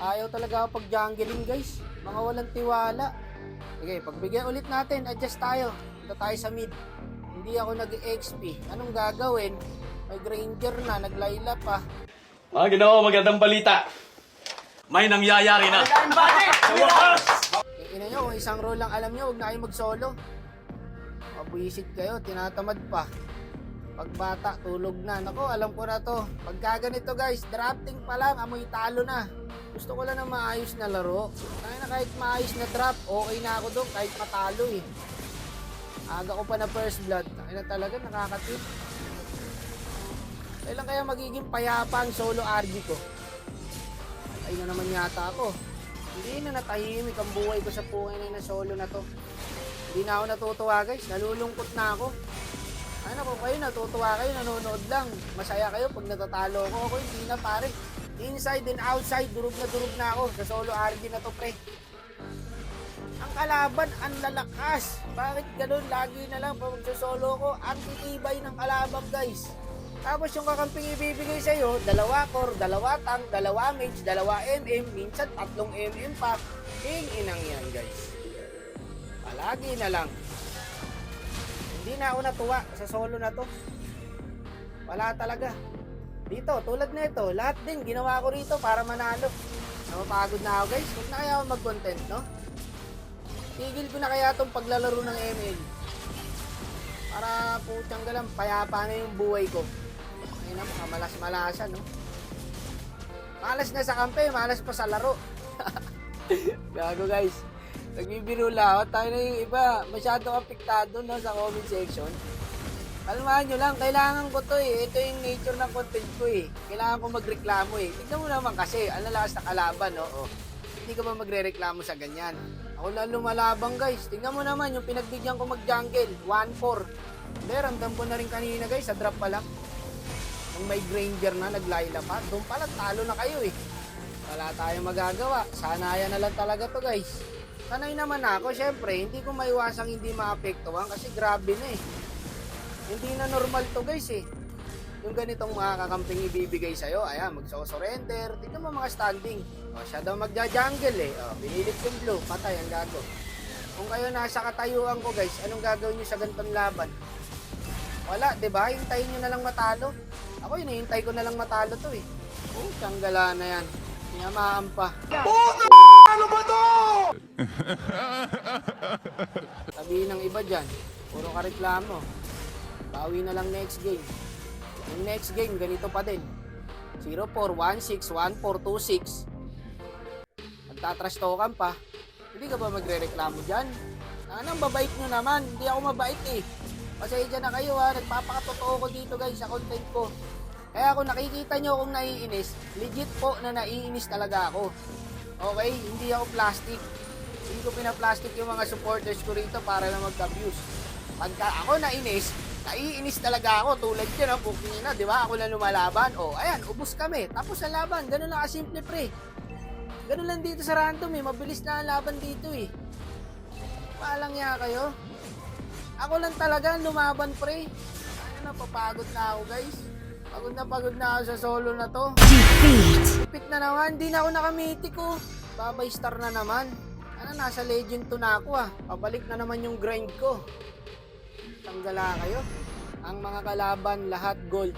Ayaw talaga ako pag-jungling guys. Mga walang tiwala. Sige, pagbigyan ulit natin. Adjust tayo. Punta tayo sa mid. Hindi ako nag-XP. Anong gagawin? May Granger na. Naglayla pa. Ginoo, magandang balita. May nangyayari na. Ina nyo, kung isang role lang alam nyo, huwag na kayo mag-solo. Mabuisit kayo, tinatamad pa. Pagbata, tulog na. Nako, alam ko na to. Pagka ganito guys, drafting pa lang, amoy talo na. Gusto ko lang na maayos na laro. Kahit maayos na draft, okay na ako doon, kahit matalo eh. Aga ko pa na first blood. Ay na talaga, nakakatip. Kailan kaya magiging payapa ang solo RG ko? Ay na naman yata ako. Hindi na natahimik ang buhay ko sa pungay na solo na to. Hindi na ako natutuwa guys, nalulungkot na ako. Ano ko kayo, natutuwa kayo, nanonood lang. Masaya kayo pag natatalo ko. Ako hindi na pare. Inside and outside, durug na ako sa solo RG na to pre. Ang kalaban, ang lalakas. Bakit ganun? Lagi na lang pag magsosolo ko, ang titibay ng kalaban guys. Tapos yung kakamping ibibigay sa'yo, 2 core, 2 tank, 2 mage, 2 MM, minsan 3 MM pa. Inang yan guys. Palagi na lang. Hindi na ako natuwa sa solo na to. Wala talaga. Dito, tulad nito, lahat din ginawa ko rito para manalo. Napapagod na ako guys. Huwag na kaya ako mag-content, no? Tigil ko na kaya itong paglalaro ng ML. Para putang galang, payapa na yung buhay ko. Ayun na, malas-malasan, no? Malas na sa kampe, malas pa sa laro. Gago guys. Nagbibiro lang ako. Tayo na yung iba. Masyadong apektado na sa comment section. Kalmahan nyo lang. Kailangan ko to eh. Ito yung nature ng content ko eh. Kailangan ko magreklamo eh. Tignan mo naman kasi. Ang lalakas na kalaban, no? Oh. Hindi ka ba magre-reklamo sa ganyan? Ako lang lumalabang guys. Tignan mo naman yung pinagbigyan ko mag-jungle. 1-4. Hindi, ramdam ko na rin kanina guys. Sa drop pa lang. Kung may Granger na, naglayla pa. Doon pala, talo na kayo eh. Wala tayong magagawa. Sanayan na lang talaga to guys. Sanay naman ako, syempre, hindi ko maiwasang hindi maapektuhan kasi grabe na eh. Hindi na normal to guys eh. Yung ganitong mga kakamping ibibigay sa'yo, ayan, magso-surrender. Tignan mo mga standing. O, siya daw magja-jungle eh. O, binilit yung blue, patay ang gago. Kung kayo nasa katayuan ko guys, anong gagawin nyo sa ganitong laban? Wala, diba? Hintayin nyo na lang matalo. Ako, hinihintay ko na lang matalo to eh. Oh, tiyang-gala na yan. Tinamaan pa. Ano ba to? Sabihin ng iba dyan, puro ka reklamo. Bawi na lang next game. Yung next game, ganito pa din. 0-4, 1-6, 1-4, 2-6. Magtatrash token pa. Hindi ka ba magre-reklamo dyan? Anong babait nyo naman? Hindi ako mabait eh. Pasensya na kayo ha. Nagpapakatotoo ko dito guys sa content ko. Kaya kung nakikita nyo akong naiinis, legit po na naiinis talaga ako. Okay? Hindi ako plastic. Hindi ko pinaplastic yung mga supporters ko rito para na mag-abuse. Pagka ako naiinis talaga ako. Tulad yun, ha, booking na, di ba? Ako lang lumalaban. O, ayan, ubos kami. Tapos ang laban, ganun lang kasimple, pre. Ganun lang dito sa random, eh. Mabilis na ang laban dito, eh. Palang niya kayo. Ako lang talaga lumaban, pre. Ano na, papagod na ako, guys. Pagod na ako sa solo na to. Ipit na naman, hindi na ako nakamitik ko. Babay star na naman. Ano, nasa legend 2 na ako ah. Pabalik na naman yung grind ko. Tanggala kayo. Ang mga kalaban, lahat gold.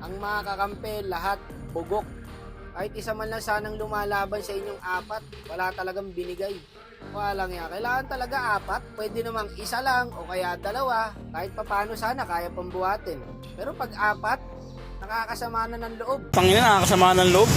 Ang mga kakampi, lahat bugok. Kahit isa man lang sanang lumalaban sa inyong 4, wala talagang binigay. Walang yan. Kailangan talaga 4. Pwede namang isa lang o kaya 2. Kahit papano sana kaya pang buhatin. Pero pag 4, nakakasama na ng loob. Tangina, nakakasama ng loob.